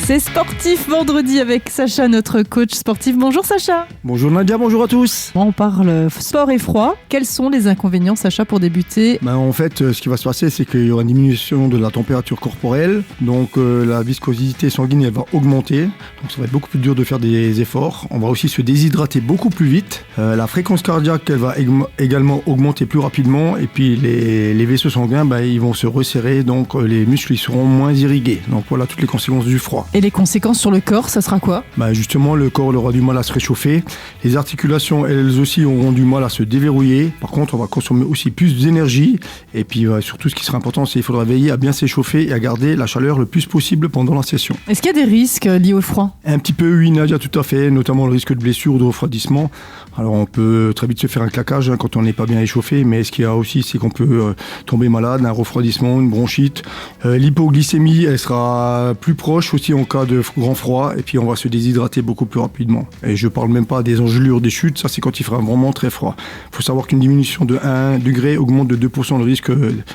C'est Sportif vendredi avec Sacha, notre coach sportif. Bonjour Sacha. Bonjour Nadia, bonjour à tous. On parle sport et froid. Quels sont les inconvénients, Sacha, pour débuter ? En fait, ce qui va se passer, c'est qu'il y aura une diminution de la température corporelle. Donc la viscosité sanguine, elle va augmenter. Donc ça va être beaucoup plus dur de faire des efforts. On va aussi se déshydrater beaucoup plus vite. La fréquence cardiaque, elle va également augmenter plus rapidement. Et puis les vaisseaux sanguins, ils vont se resserrer. Donc les muscles, ils seront moins irrigués. Donc voilà toutes les conséquences du froid. Et les conséquences sur le corps, ça sera quoi ? Justement, le corps aura du mal à se réchauffer. Les articulations, elles aussi, auront du mal à se déverrouiller. Par contre, on va consommer aussi plus d'énergie. Et puis, surtout, ce qui sera important, c'est qu'il faudra veiller à bien s'échauffer et à garder la chaleur le plus possible pendant la session. Est-ce qu'il y a des risques liés au froid ? Un petit peu, oui, Nadia, tout à fait. Notamment le risque de blessure ou de refroidissement. Alors, on peut très vite se faire un claquage quand on n'est pas bien échauffé. Mais ce qu'il y a aussi, c'est qu'on peut tomber malade, un refroidissement, une bronchite. L'hypoglycémie, elle sera plus proche aussi en cas de grand froid. Et puis, on va se déshydrater beaucoup plus rapidement. Et je parle même pas des engelures des chutes. Ça, c'est quand il fera vraiment très froid. Il faut savoir qu'une diminution de 1 degré augmente de 2% le risque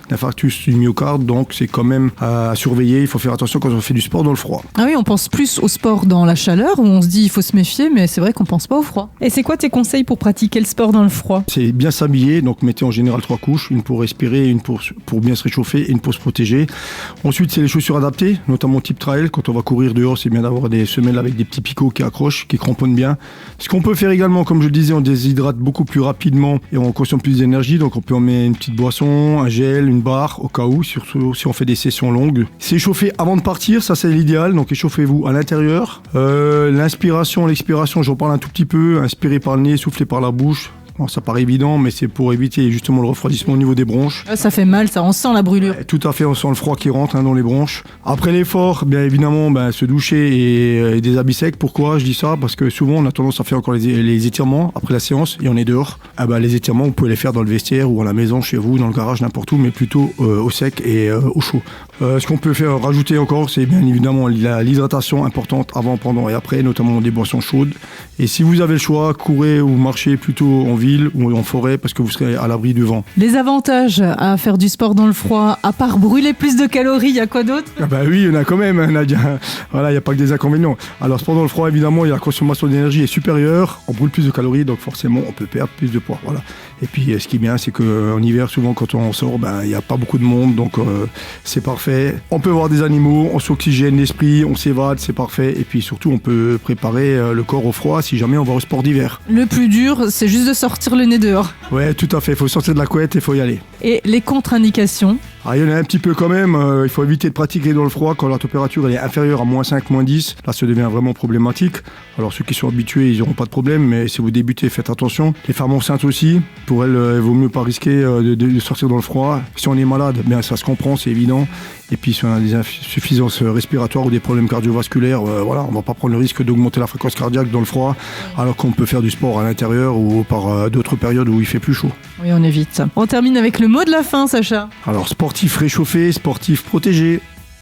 d'infarctus du myocarde. Donc, c'est quand même à surveiller. Il faut faire attention quand on fait du sport dans le froid. Ah oui, on pense plus au sport dans la chaleur où on se dit il faut se méfier, mais c'est vrai qu'on pense pas au froid. Et c'est quoi tes conseils pour pratiquer le sport dans le froid ? C'est bien s'habiller. Donc, mettez en général 3 couches. Une pour respirer, une pour bien se réchauffer et une pour se protéger. Ensuite, c'est les chaussures adaptées, notamment type trail. Quand on va courir dehors, c'est bien d'avoir des semelles avec des petits picots qui accrochent, qui cramponnent bien. Ce qu'on peut faire également, comme je le disais, on déshydrate beaucoup plus rapidement et on consomme plus d'énergie. Donc on peut en mettre une petite boisson, un gel, une barre au cas où, surtout si on fait des sessions longues. S'échauffer avant de partir, ça c'est l'idéal. Donc échauffez-vous à l'intérieur. L'inspiration, l'expiration, j'en parle un tout petit peu. Inspirez par le nez, soufflez par la bouche. Bon, ça paraît évident, mais c'est pour éviter justement le refroidissement au niveau des bronches. Ça fait mal, ça, on sent la brûlure. Tout à fait, on sent le froid qui rentre dans les bronches. Après l'effort, bien évidemment, se doucher et des habits secs. Pourquoi je dis ça ? Parce que souvent, on a tendance à faire encore les étirements après la séance et on est dehors. Les étirements, vous pouvez les faire dans le vestiaire ou à la maison, chez vous, dans le garage, n'importe où, mais plutôt au sec et au chaud. Ce qu'on peut faire, rajouter encore, c'est bien évidemment l'hydratation importante avant, pendant et après, notamment des boissons chaudes. Et si vous avez le choix, courez ou marchez plutôt en ville ou en forêt parce que vous serez à l'abri du vent. Les avantages à faire du sport dans le froid, à part brûler plus de calories, il y a quoi d'autre ? Oui, il y en a quand même, Nadia. Voilà, il n'y a pas que des inconvénients. Alors, sport dans le froid, évidemment, la consommation d'énergie est supérieure, on brûle plus de calories, donc forcément, on peut perdre plus de poids. Voilà. Et puis, ce qui est bien, c'est qu'en hiver, souvent, quand on sort, il n'y a pas beaucoup de monde, donc c'est parfait. On peut voir des animaux, on s'oxygène l'esprit, on s'évade, c'est parfait. Et puis, surtout, on peut préparer le corps au froid si jamais on va au sport d'hiver. Le plus dur, c'est juste de sortir le nez dehors. Ouais, tout à fait. Il faut sortir de la couette et il faut y aller. Et les contre-indications ? Il y en a un petit peu quand même. Il faut éviter de pratiquer dans le froid quand la température elle est inférieure à -5, -10. Là, ça devient vraiment problématique. Alors, ceux qui sont habitués, ils n'auront pas de problème. Mais si vous débutez, faites attention. Les femmes enceintes aussi, pour elles, il vaut mieux pas risquer de sortir dans le froid. Si on est malade, ça se comprend, c'est évident. Et puis, si on a des insuffisances respiratoires ou des problèmes cardiovasculaires, on ne va pas prendre le risque d'augmenter la fréquence cardiaque dans le froid, alors qu'on peut faire du sport à l'intérieur ou par d'autres périodes où il fait plus chaud. Oui, on évite. On termine avec le mot de la fin, Sacha. Alors, sportif réchauffé, sportif protégé.